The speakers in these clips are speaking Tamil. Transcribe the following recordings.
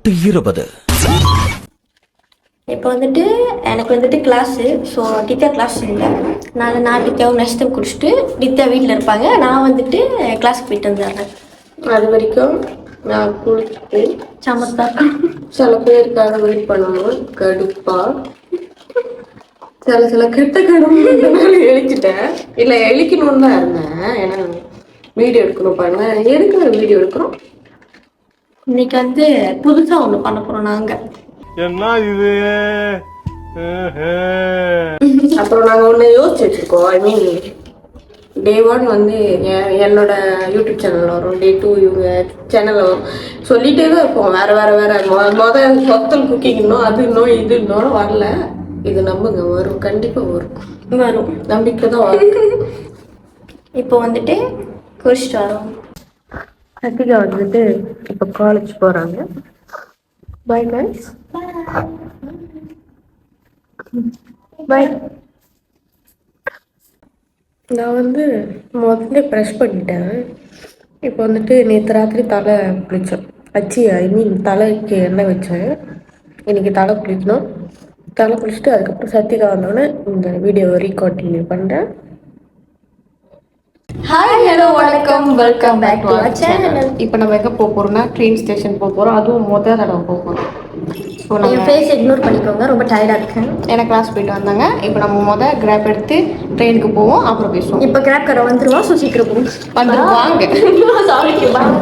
20 இப்போ வந்துட்டு எனக்கு வந்துட்டு கிளாஸு. ஸோ நித்யா கிளாஸ் இல்லை. நான் நித்யாவும் நஷ்டம் குடிச்சிட்டு நித்யா வீட்டில் இருப்பாங்க. நான் வந்துட்டு கிளாஸுக்கு போயிட்டு வந்துடுறேன். அது வரைக்கும் நான் குளிச்சுட்டு சமத்தா சில பேருக்காக வெயிட் பண்ணணும். கடுப்பா சில கெட்ட கடவுள் எழுச்சிட்டேன். இல்லை எழுக்கணும்னு தான் இருந்தேன். ஏன்னா வீடியோ எடுக்கணும் பாருங்க. எதுக்கு வீடியோ எடுக்கிறோம்? இன்னைக்கு வந்து புதுசாக ஒன்று பண்ண போகிறோம் நாங்கள். என்ன இது? அப்புறம் நாங்கள் ஒன்று யோசிச்சு வச்சுருக்கோம். ஐ மீன் டே 1 வந்து என்னோட யூடியூப் சேனலில் வரும். டே 2 இவங்க சேனலில் வரும். சொல்லிகிட்டே தான் இருப்போம். வேறு மொதல் ஹோட்டல் குக்கிங் இன்னும் அது இன்னும் இது இன்னும் வரல. இது நம்புங்க, வரும். கண்டிப்பாக வரும். நம்பிக்கை தான் வரும். இப்போ வந்துட்டு குடிச்சிட்டு வரோம். சத்திகா வந்துட்டு இப்போ காலேஜ் போகிறாங்க. Bye guys. பை. நான் வந்து முதல்ல ப்ரெஷ் பண்ணிட்டேன். இப்போ வந்துட்டு நேற்று ராத்திரி தலை குளித்தேன். ஐ மீன் தலைக்கு எண்ணெய் வச்சேன். இன்னைக்கு தலை குளிக்கணும். தலை குளிச்சுட்டு அதுக்கப்புறம் சத்திகா வந்தோடனே இந்த வீடியோவை ரீகண்டினியூ பண்ணுறேன். ஹாய், ஹலோ, வணக்கம், welcome back to our channel. இப்போ நம்ம எங்கே போக போகிறோம்னா ட்ரெயின் ஸ்டேஷன் போக போகிறோம். அதுவும் மொதல் தடவை போக போகிறோம். ஸோ என் ஃபேஸ் இக்னோர் பண்ணிக்கோங்க, ரொம்ப டயர்டாக இருக்கேன். எனக்கு கிளாஸ் போயிட்டு வந்தாங்க. இப்போ நம்ம கிராப் எடுத்து ட்ரெயினுக்கு போவோம். அப்புறம் பேசுவோம். இப்போ கிராப் காரை வந்துருவோம். ஸோ சீக்கிரம் போவோம். வந்துருவாங்க. சாரி, பாய்.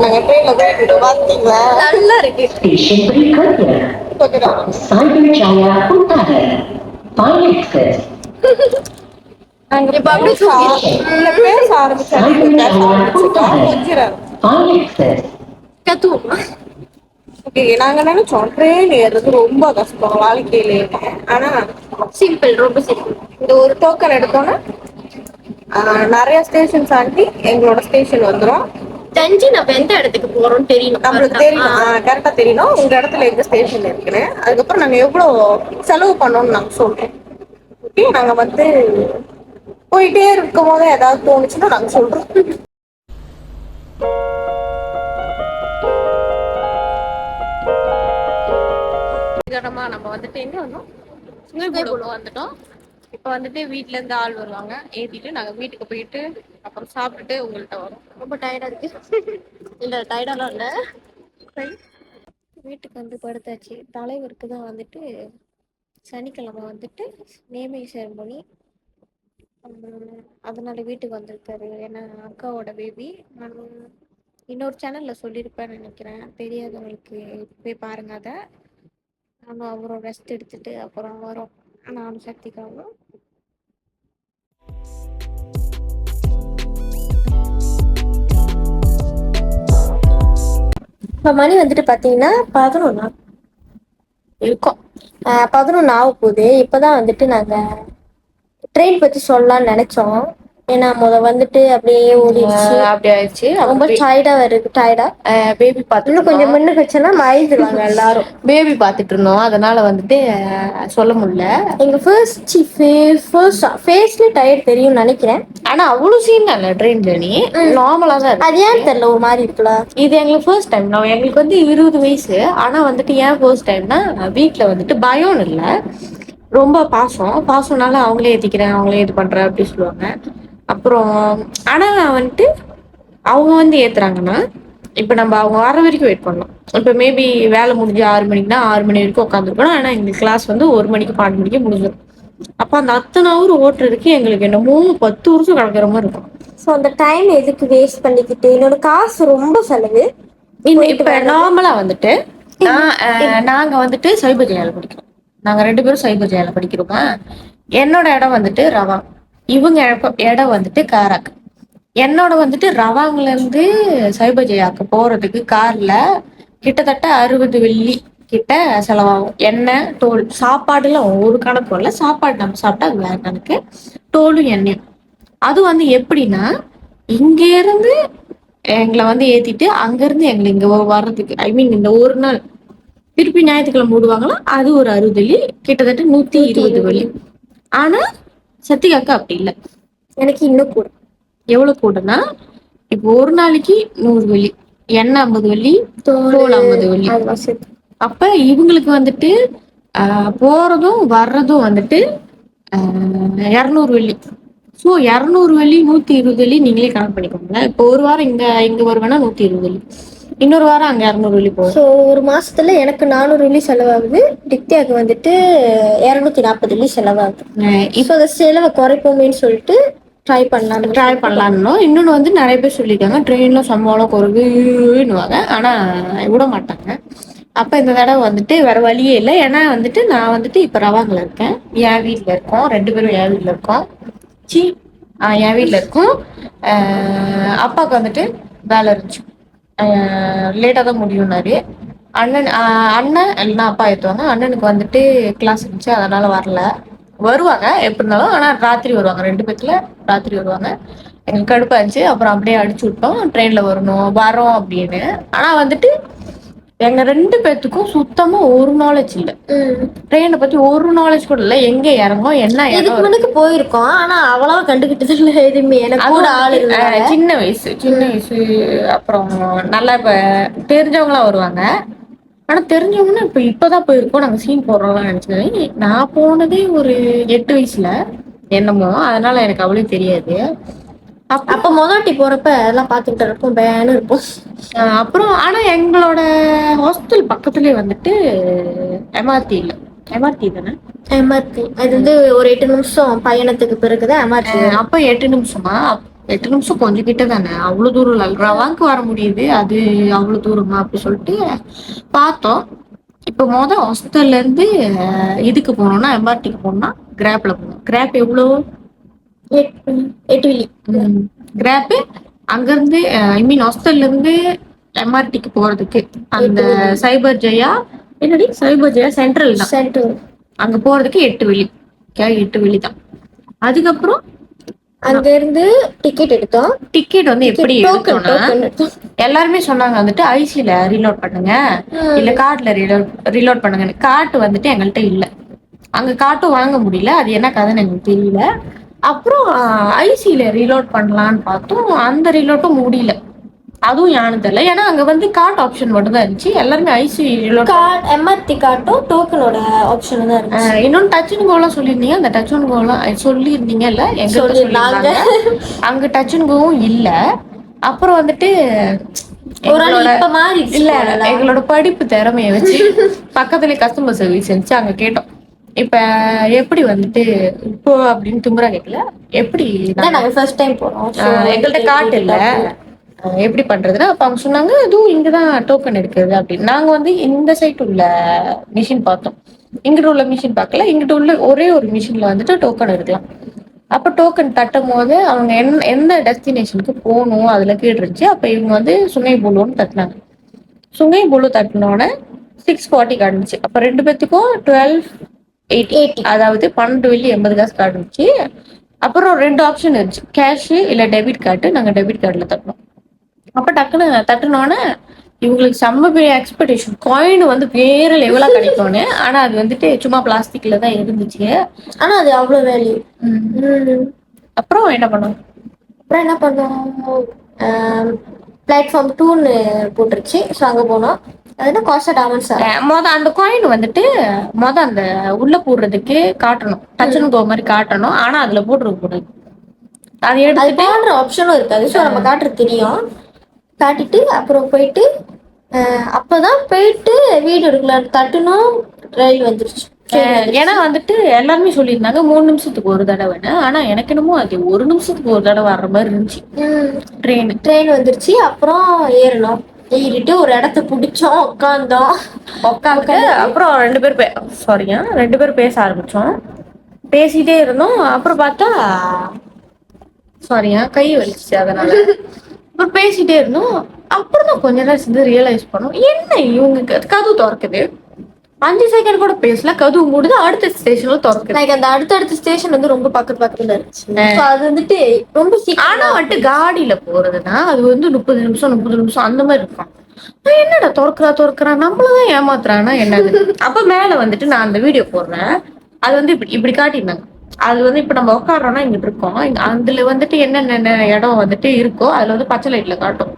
நாங்கள் ட்ரெயினில் போயிட்டு பார்த்தீங்களா? நல்லா இருக்கு. Station berikutnya Cyberjaya Utara. Fine access. இப்போ அப்படியே பேச ஆரம்பிச்சாங்க. Fine access. கத்துவோம். ஓகே, நாங்கள் நினைச்சோம் ட்ரெயின் ஏறுறது ரொம்ப கஷ்டம் வாழ்க்கையிலே. ஆனால் சிம்பிள், ரொம்ப சிம்பிள். இந்த ஒரு டோக்கன் எடுத்தோன்னா நிறைய ஸ்டேஷன் தாண்டி எங்களோட ஸ்டேஷன் வந்துடும். தெரிஞ்சு நம்ம எந்த இடத்துக்கு போறோம் தெரியணும். நம்மளுக்கு தெரியணும், கரெக்டாக தெரியணும் உங்க இடத்துல எங்க ஸ்டேஷன் இருக்குன்னு. அதுக்கப்புறம் நாங்கள் எவ்வளோ செலவு பண்ணோம்னு நாங்கள் சொல்றோம். ஓகே, நாங்கள் வந்து போயிட்டே இருக்கும் போது ஏதாவது தோணுச்சுன்னா நாங்கள் சொல்றோம். நம்ம வந்துட்டு எங்க வந்தோம்? வந்துட்டோம். இப்போ வந்துட்டு வீட்டுல இருந்து ஆள் வருவாங்க, ஏத்திட்டு நாங்க வீட்டுக்கு போயிட்டு அப்புறம் சாப்பிட்டுட்டு உங்கள்கிட்ட வரோம். ரொம்ப டயர்டா இருக்கு. இல்ல, டயர்டாலாம் இல்ல. வீட்டுக்கு வந்து படுத்தாச்சு. தலைவருக்கு தான் வந்துட்டு சனிக்கிழமை வந்துட்டு நேமை செரமோனி. அதனால வீட்டுக்கு வந்திருக்காரு. ஏன்னா அக்காவோட பேபி. நான் இன்னொரு சேனல்ல சொல்லியிருப்பேன்னு நினைக்கிறேன். தெரியாதவங்களுக்கு போய் பாருங்க. அதை நானும் அவரும் ரெஸ்ட் எடுத்துட்டு அப்புறம் வரோம். நானும் சக்திக்காகவும். இப்போ மணி வந்துட்டு பார்த்தீங்கன்னா 11 இருக்கோம். 11 ஆக போகுது. இப்போதான் வந்துட்டு நாங்கள் ட்ரெயின் பற்றி சொல்லலாம்னு நினச்சோம். ஏன்னா வந்துட்டு அப்படியே ஓடிடுச்சு. அப்படி ஆயிடுச்சு. ரொம்ப டயர்டா வருது. டயர்டா பேபி பார்த்து இன்னும் கொஞ்சம் முன்னுக்கு வச்சோன்னா மயந்துருவாங்க எல்லாரும். பேபி பார்த்துட்டு இருந்தோம். அதனால வந்துட்டு சொல்ல முடியல. எங்க ஃபேஸ்ல டயர்ட் தெரியும்னு நினைக்கிறேன். ஆனா அவ்வளவு சீன் இல்ல. ட்ரெயின் ஜர்னி நார்மலா தான் இருக்கு. அது ஏன்னு தெரியல, ஒரு மாதிரி இருக்கலாம். இது எங்களுக்கு ஃபர்ஸ்ட் டைம். எங்களுக்கு வந்து 20 வயசு. ஆனா வந்துட்டு ஏன் ஃபர்ஸ்ட் டைம்னா வீட்டுல வந்துட்டு பயம் இல்ல, ரொம்ப பாசம்னால அவங்களே ஏத்திக்கிறேன், அவங்களே இது பண்றேன் அப்படி சொல்லுவாங்க. அப்புறம் ஆனா வந்துட்டு அவங்க வந்து ஏத்துறாங்கன்னா இப்ப நம்ம அவங்க வர வரைக்கும் வெயிட் பண்ணலாம். இப்ப மேபி வேலை முடிஞ்சு 6 மணிக்குனா 6 மணி வரைக்கும் உட்காந்துருக்கணும். ஆனா எங்களுக்கு கிளாஸ் வந்து 1 மணிக்கு 12 மணிக்கு முடிஞ்சிடும். அப்ப அந்த அத்தனை ஹவர் ஓட்டுறதுக்கு எங்களுக்கு என்னமோ 10 வருஷம் கிடக்குற மாதிரி இருக்கும். ஸோ அந்த டைம் எதுக்கு வேஸ்ட் பண்ணிக்கிட்டு? என்னோட காசு ரொம்ப செலவு. இப்ப நார்மலா வந்துட்டு நாங்க வந்துட்டு சைபர் ஜெயால படிக்கிறோம். நாங்க 2 பேரும் சைபர் ஜெயால படிக்கிறோமா. என்னோட இடம் வந்துட்டு ரவா, இவங்க இடம் வந்துட்டு காராக்கு. என்னோட வந்துட்டு ரவாங்ல இருந்து சைபர் ஜெயாக்கு போறதுக்கு கார்ல கிட்டத்தட்ட 60 வெள்ளி கிட்ட செலவாகும். எண்ணெய், டோல், சாப்பாடுல ஒரு கணக்கு இல்லை. சாப்பாடு நம்ம சாப்பிட்டா அது வேற கணக்கு. டோலும் எண்ணெயும். அது வந்து எப்படின்னா இங்க இருந்து எங்களை வந்து ஏத்திட்டு அங்க இருந்து எங்களை இங்க வர்றதுக்கு ஐ மீன் இந்த ஒரு நாள் திருப்பி ஞாயிற்றுக்கிழமை விடுவாங்களா, அது ஒரு 60 வெள்ளி, கிட்டத்தட்ட 120 வெள்ளி. ஆனா சத்திகாக்கா அப்படி இல்லை. எனக்கு இன்னும் கூட. எவ்வளவு கூடனா, இப்போ ஒரு நாளைக்கு 100 வெள்ளி, எண்ணெய் 50 வெள்ளி, தோல் 50 வெள்ளி. அதெல்லாம் சேர்த்து. அப்ப இவங்களுக்கு வந்துட்டு போறதும் வர்றதும் வந்துட்டு 200 வெள்ளி. ஸோ 200 வெள்ளி 120 வெள்ளி நீங்களே கணக்கு பண்ணிக்கோங்களேன். இப்போ ஒரு வாரம் இங்க இங்க வருவேன்னா 120 வெள்ளி, இன்னொரு வாரம் அங்க 200 வெள்ளி போகும். ஸோ ஒரு மாசத்துல எனக்கு 400 வெள்ளி செலவாகுது, டிக்தியாக்கு வந்துட்டு 240 வெள்ளி செலவாகுது. இப்போ அந்த செலவை குறைப்போமேன்னு சொல்லிட்டு ட்ரை பண்ணலாம்னு. இன்னொன்னு வந்து நிறைய பேர் சொல்லியிருக்காங்க ட்ரெயின்ல சம்பளம் குறைவுன்னுவாங்க, ஆனா விட மாட்டாங்க. அப்ப இந்த தடவை வந்துட்டு வேற வழியே இல்லை. ஏன்னா வந்துட்டு நான் வந்துட்டு இப்ப ரவாங்கல இருக்கேன், என் வீட்டுல இருக்கோம், 2 பேரும் என் வீட்டுல இருக்கோம். என் வீட்டுல இருக்கோம். அப்பாவுக்கு வந்துட்டு வேலை இருந்துச்சு, லேட்டா தான் முடியும்னாரு. அண்ணன் இல்லைன்னா அப்பா ஏற்றுவாங்க. அண்ணனுக்கு வந்துட்டு கிளாஸ் இருந்துச்சு, அதனால வரல. வருவாங்க எப்படி இருந்தாலும், ஆனா ராத்திரி வருவாங்க, 2 பேத்துல ராத்திரி வருவாங்க. எங்களுக்கு கடுப்பா இருந்துச்சு. அப்புறம் அப்படியே அடிச்சு விட்டோம், ட்ரெயின்ல வரோம் அப்படின்னு. ஆனா வந்துட்டு எங்க 2 பேத்துக்கும் சுத்தமா ஒரு நாலேஜ் இல்ல, ட்ரெயினை பத்தி ஒரு நாலேஜ் கூட இல்ல. எங்க இறங்கும், என்ன இதுக்கு முன்னுக்கு போயிருக்கோம், ஆனா அவ்வளவா கண்டுகிட்டது இல்ல எதுவுமே. எனக்கு கூட ஆள் இருந்தாங்க. சின்ன வயசு. அப்புறம் நல்லா இப்ப தெரிஞ்சவங்களாம் வருவாங்க. ஆனா தெரிஞ்சவங்கன்னா இப்பதான் போயிருக்கோம், நாங்க சீன் போடுறோம்லாம் நினைச்சது. நான் போனதே ஒரு 8 வயசுல என்னமோ, அதனால எனக்கு அவ்வளவு தெரியாது. அப்ப முதட்டி போறப்ப எல்லாம் பாத்துக்கிட்டு இருப்போம், பேனு இருப்போம். அப்புறம் ஆனா எங்களோட ஹாஸ்டல் பக்கத்துலயே வந்துட்டு எம்ஆர்டி இல்ல, எம்ஆர்டி தானே, எம்ஆர்டி அது வந்து ஒரு 8 நிமிஷம் பயணத்துக்கு பிறகுதான் எம்ஆர்டி. அப்ப 8 நிமிஷமா? 8 நிமிஷம் கொஞ்சம் கிட்ட தானே, அவ்வளவு தூரம் இல்ல. ரவாங்கு வர முடியுது, அது அவ்வளவு தூரமா அப்படி சொல்லிட்டு பார்த்தோம். இப்ப ஹாஸ்டல்ல இருந்து இதுக்கு போனோம்னா, எம்ஆர்டிக்கு போனோம்னா கிராப்ல போகணும். கிராப் எவ்வளவு? 8 வெள்ளி. கிராப் அங்க இருந்து ஐ மீன் ஹாஸ்டல்ல இருந்து எம்ஆர்டிக்கு போறதுக்கு அந்த சைபர் ஜெயா, என்னடி சைபர் ஜெயா சென்ட்ரல் தான், அங்க போறதுக்கு 8 வெள்ளி. 8 வெள்ளி தான். அதுக்கப்புறம் அங்க இருந்து டிக்கெட் எடுத்தோம். டிக்கெட் வந்து எப்படி எடுத்தோம்னா, எல்லாருமே சொன்னாங்க வந்துட்டு ஐசில ரீலோட் பண்ணுங்க, இல்ல கார்ட்ல ரீலோட் பண்ணுங்க. கார்ட் வந்துட்டு எங்கள்கிட்ட இல்ல, அங்க கார்ட்டும் வாங்க முடியல. அது என்ன கதைன்னு எங்களுக்கு தெரியல. அப்புறம் ஐசில ரீலோட் பண்ணலான்னு பார்த்தோம், அந்த ரீலோட்டும் முடியல. அதுவும் யானு தெரியல, ஏன்னா அங்க வந்து கார்ட் ஆப்ஷன் மட்டும் தான் இருந்துச்சு. எல்லாருமே ஐசி ரீலோட், எம்ஆர்டி கார்ட்டும் டோக்கனோட ஆப்ஷன் தான் இருந்துச்சு. இன்னொன்னு டச் அண்ட் கோலாம் சொல்லியிருந்தீங்க, அந்த டச் அண்ட் கோலாம் சொல்லியிருந்தீங்கல்ல, எங்க சொல்லியிருந்தாங்க. அங்க டச் அண்ட் கோவும் இல்ல. அப்புறம் வந்துட்டு இல்ல, எங்களோட படிப்பு திறமைய வச்சு பக்கத்துல கஸ்டமர் சர்வீஸ் இருந்துச்சு, அங்க கேட்டோம். இப்ப எப்படி வந்துட்டு இப்போ அப்படின்னு திமுறா கேட்கல, எப்படி நாங்க ஃபர்ஸ்ட் டைம் போறோம், எங்கள்கிட்ட கார்டு இல்ல, எப்படி பண்றதுன்னா அப்ப அவங்க சொன்னாங்க அதுவும் இங்கதான் டோக்கன் எடுக்கிறது அப்படின்னு. நாங்க வந்து இந்த சைட் உள்ள மிஷின் பார்த்தோம், இங்கிட்ட உள்ள மிஷின் பார்க்கல. இங்கிட்ட உள்ள ஒரே ஒரு மிஷின்ல வந்துட்டு டோக்கன் எடுக்கலாம். அப்ப டோக்கன் தட்டும் போது அவங்க எந்த டெஸ்டினேஷனுக்கு போகணும் அதுல கேட்டுருச்சு. அப்ப இவங்க வந்து சுங்கை புழுன்னு தட்டினாங்க. சுங்கை புழு தட்டினோட 640 காட்டுச்சு. அப்ப 2 பேத்துக்கும் 1280, அதாவது 12 வெள்ளி 80 காசு காட்டுச்சு. அப்புறம் 2 ஆப்ஷன் இருந்துச்சு, கேஷ் இல்ல டெபிட் கார்டு. நாங்க டெபிட் கார்டுல தட்டணும். அப்ப டக்குன்னு தட்டுனோடனே இவங்களுக்கு செம்ம பெரிய எக்ஸ்பெக்டேஷன், காயின் வந்து வேற லெவலா கிடைக்கும்னு. ஆனா அது வந்துட்டு சும்மா பிளாஸ்டிக்ல தான் இருந்துச்சு, ஆனா அது அவ்வளவு வேல்யூ. அப்புறம் என்ன பண்ணோம், பிளாட்ஃபார்ம் 2ன்னு போட்டுருச்சு. ஸோ அங்கே போனோம். அது காஸ்ட் ஆமன்ஸ். அந்த காயின் வந்துட்டு அந்த உள்ள போடுறதுக்கு காட்டணும், டச்சுன்னு கோ மாதிரி காட்டணும். ஆனா அதுல போட்டுருக்க கூடாது, அது எடுத்துட்டு போடுற ஆப்ஷனும் இருக்காது. ஸோ நம்ம காட்டுறது தெரியும், காட்டிட்டு அப்புறம் போயிட்டு அப்பதான் போயிட்டு வீடியோ எடுக்கலாம் தட்டணும். ரயில் வந்துருச்சு. ஏன்னா வந்துட்டு எல்லாருமே சொல்லியிருந்தாங்க 3 நிமிஷத்துக்கு ஒரு தடவைன்னு. ஆனா எனக்கு என்னமோ அது 1 நிமிஷத்துக்கு ஒரு தடவை வர்ற மாதிரி இருந்துச்சு. ட்ரெயின் வந்துருச்சு. அப்புறம் ஏறினோம், ஏறிட்டு ஒரு இடத்த பிடிச்சோம், உட்காந்து அப்புறம் 2 பேர் பேச ஆரம்பிச்சோம். பேசிட்டே இருந்தோம். அப்புறம் பார்த்தா கை வலிச்சு, அதனால அப்புறம் பேசிட்டே இருந்தோம். அப்புறம் தான் கொஞ்ச நேரம் சேர்ந்து ரியலைஸ் பண்ணோம், என்ன இவங்க கதவு திறக்குது, 5 செகண்ட் கூட பேசல, கதவு மூடுது, அடுத்த ஸ்டேஷன்ல திறக்குது. எனக்கு அந்த அடுத்த ஸ்டேஷன் வந்து ரொம்ப பக்கத்துல இருந்துச்சு. அது வந்துட்டு ரொம்ப ஆனா வந்துட்டு காடியில போறதுன்னா அது வந்து 30 நிமிஷம் அந்த மாதிரி இருக்கும். என்னடா திறக்கிறா நம்மளதான் ஏமாத்துறானா என்னது. அப்ப மேல வந்துட்டு நான் அந்த வீடியோ போடுறேன், அது வந்து இப்படி காட்டியிருந்தாங்க. அது வந்து இப்ப நம்ம உட்காடுறோம்னா இங்கிட்டு இருக்கோம், அதுல வந்துட்டு என்னென்ன இடம் வந்துட்டு இருக்கோ அதுல வந்து பச்சை லைட்ல காட்டும்.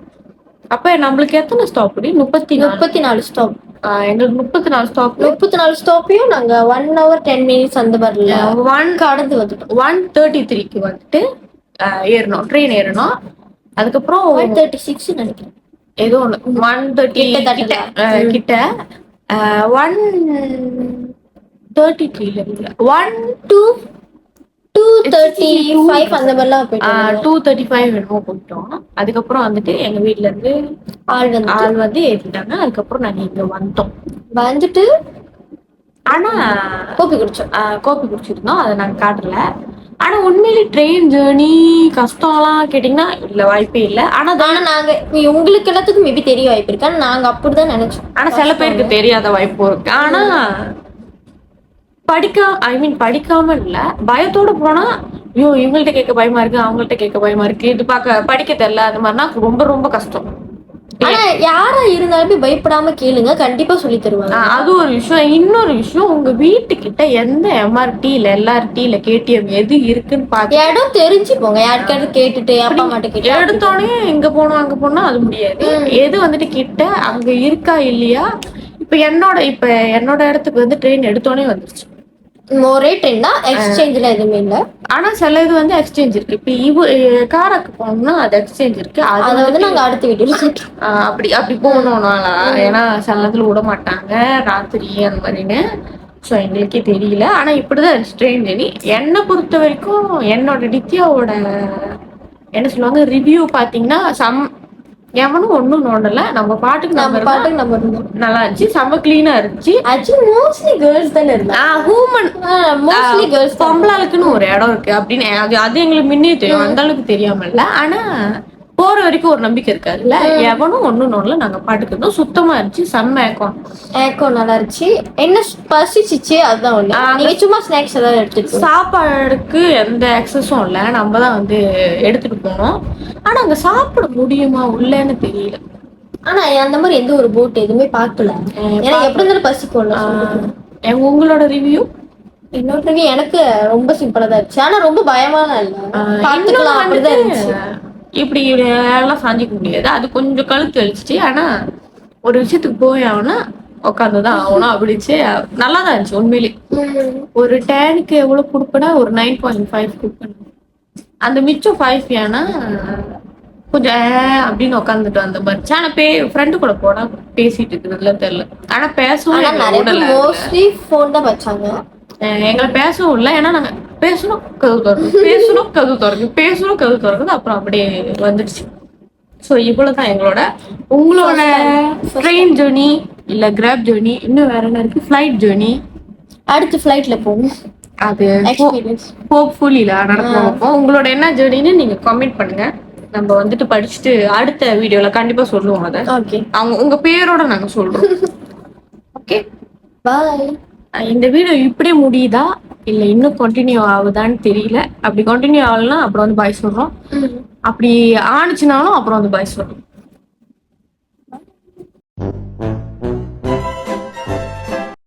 அப்ப நம்மளுக்கு எத்தனை ஸ்டாப்? 34 ஸ்டாப். எங்களுக்கு 34 ஸ்டாப். 34 ஸ்டாப்பையும் நாங்க 1 hour 10 minutes அந்த மாதிரில கடந்து வந்துட்டோம். 1:33க்கு வந்துட்டு ஏறணும், ட்ரெயின் ஏறணும். அதுக்கப்புறம் 1:36 நினைக்கிறேன், ஏதோ ஒண்ணு 1:30 கிட்ட 1:33 2:35 அந்த மாதிரிலாம் போயிட்டோம். 2:35 என்னமோ போயிட்டோம். அதுக்கப்புறம் வந்துட்டு எங்க வீட்ல இருந்து ஆள் வந்து ஏத்திட்டாங்க. அதுக்கப்புறம் நாங்க இங்க வந்துட்டு ஆனா கோப்பி குடிச்சோம். கோப்பி குடிச்சிருந்தோம், அதை நாங்க காட்டல. ஆனா உண்மையிலே ட்ரெயின் ஜேர்னி கஷ்டம்லாம் கேட்டீங்கன்னா இல்ல, வாய்ப்பே இல்லை. ஆனா நாங்க உங்களுக்கு எல்லாத்துக்கும் மேபி தெரிய வாய்ப்பு இருக்கு, ஆனா நாங்க அப்படிதான் நினைச்சோம். ஆனா சில பேருக்கு தெரியாத வாய்ப்பு இருக்கு. ஆனா படிக்காம இல்ல, பயத்தோட போனா ஐயோ இவங்கள்ட்ட கேட்க பயமா இருக்கு, அவங்கள்ட்ட கேட்க பயமா இருக்கு, இது படிக்க தெரியல, அந்த மாதிரினா ரொம்ப ரொம்ப கஷ்டம். ஆனா யாரா இருந்தாலுமே பயப்படாம கேளுங்க, கண்டிப்பா சொல்லி தருவாங்க. அது ஒரு விஷயம். இன்னொரு விஷயம், உங்க வீட்டுக்கிட்ட எந்த MRT-ல LRT-ல KTM எது இருக்குன்னு பாத்து இடம் தெரிஞ்சு போங்க. யாருக்காவது கேட்டுட்டு அப்பா அம்மாட்ட கேட்டு எடுத்தோடனே இங்க போனோம் அங்க போனா அது முடியாது. எது வந்துட்டு கிட்ட அங்க இருக்கா இல்லையா. இப்ப என்னோட இடத்துக்கு வந்து ட்ரெயின் எடுத்தோடனே வந்துருச்சு. ஒரே ட்ரெயின் தான், எக்ஸ்சேஞ்ச்ல எதுவுமே இல்ல. ஆனா சில இது வந்து எக்ஸ்சேஞ்ச் இருக்கு. இப்ப காராக்கு போனோம்னா அது எக்ஸ்சேஞ்ச் இருக்கு. அதை வந்து நாங்க அடுத்த வீட்டுல அப்படி போகணும்னால ஏன்னா சில நேரத்துல விட மாட்டாங்க ராத்திரி அந்த மாதிரின்னு. ஸோ எங்களுக்கே தெரியல. ஆனா இப்படிதான் ட்ரெயின் ஜெர்னி. என்னை பொறுத்த வரைக்கும் என்னோட நித்யாவோட என்ன சொல்லுவாங்க ரிவ்யூ பாத்தீங்கன்னா எவனும் ஒண்ணும் நோண்டல, நம்ம பாட்டுக்கு நம்ம இருந்தோம். நல்லா இருந்துச்சு, செம்ம கிளீனா இருந்துச்சு. ஆக்சுவலி மோஸ்ட்லி கேர்ள்ஸ் தானே இருந்தாங்க. Mostly girls. பொம்பளாளுக்குன்னு ஒரு இடம் இருக்கு அப்படின்னு அது எங்களுக்கு முன்னே தெரியும், அந்த அளவுக்கு தெரியாம இல்ல. ஆனா போற வரைக்கும் ஒரு நம்பிக்கை இருக்காதுல்ல. எவனும் ஒண்ணும் நோண்டல, நாங்க பாட்டுக்கு இருந்தோம். சுத்தமா இருந்துச்சு, செம்ம ஏக்கம் நல்லா இருந்துச்சு. என்ன பசிச்சிச்சு அதுதான் ஒண்ணு. நீங்க சும்மா ஸ்நாக்ஸ் ஏதாவது எடுத்துட்டு, சாப்பாடுக்கு எந்த எக்ஸஸும் இல்ல, நம்ம தான் வந்து எடுத்துட்டு போனோம். ஆனா அங்க சாப்பிட முடியுமா உள்ளன்னு தெரியல. ஆனா அந்த மாதிரி எந்த ஒரு போட் எதுவுமே பார்க்கல. ஏன்னா எப்படி இருந்தாலும் பசிக்கும். உங்களோட ரிவ்யூ? என்னோட ரிவ்யூ எனக்கு ரொம்ப சிம்பிளா தான் இருந்துச்சு, ஆனா ரொம்ப பயமான இல்ல, பார்த்துக்கலாம் அப்படிதான் இருந்துச்சு. இப்படி எல்லாம் சாஞ்சிக்க முடியாது, அது கொஞ்சம் கழுத்து வலிச்சிச்சு. ஆனா ஒரு விஷயத்துக்கு போய் ஆகணும்னா உட்காந்துதான் ஆகணும் அப்படிச்சு. நல்லாதான் இருந்துச்சு உண்மையிலே. ஒரு டேனுக்கு எவ்வளவு கொடுப்பேன்னா ஒரு 9.5 கொடுப்பேன். அந்த மிச்சம் 5 ஏன்னா கொஞ்சம் அப்படின்னு உட்காந்துட்டு அந்த மாதிரி. ஆனா ஃப்ரெண்டு கூட போனா பேசிட்டு இருக்குதுல தெரியல. ஆனா பேசவும் மோஸ்ட்லி போன் தான் வச்சாங்க. எங்களை பேசவும் இல்லை. ஏன்னா நாங்க பேசணும் கதவு திறக்குது அப்புறம் அப்படியே வந்துடுச்சு. ஸோ இவ்வளவுதான் உங்களோட ட்ரெயின் ஜேர்னி இல்ல கிராப் ஜேர்னி. இன்னும் வேற என்ன இருக்கு? Flight journey. அடுத்து ஃபிளைட்ல போகும், அது ஹோப்ஃபுல்லில நடக்கும். உங்களோட என்ன ஜேர்னின்னு நீங்க கமெண்ட் பண்ணுங்க. நம்ம வந்துட்டு படிச்சுட்டு அடுத்த வீடியோல கண்டிப்பா சொல்லுவோம் அதை. உங்க பேரோட நாங்க சொல்றோம். ஓகே, பாய். இந்த வீடியோ இப்படியே முடியுதா இல்ல இன்னும் கண்டினியூ ஆகுதான்னு தெரியல. அப்படி கண்டினியூ ஆகலாம் அப்புறம் வந்து பாய் சொல்றோம். அப்படி ஆனிச்சுனாலும் அப்புறம் வந்து பாய் சொல்றோம்.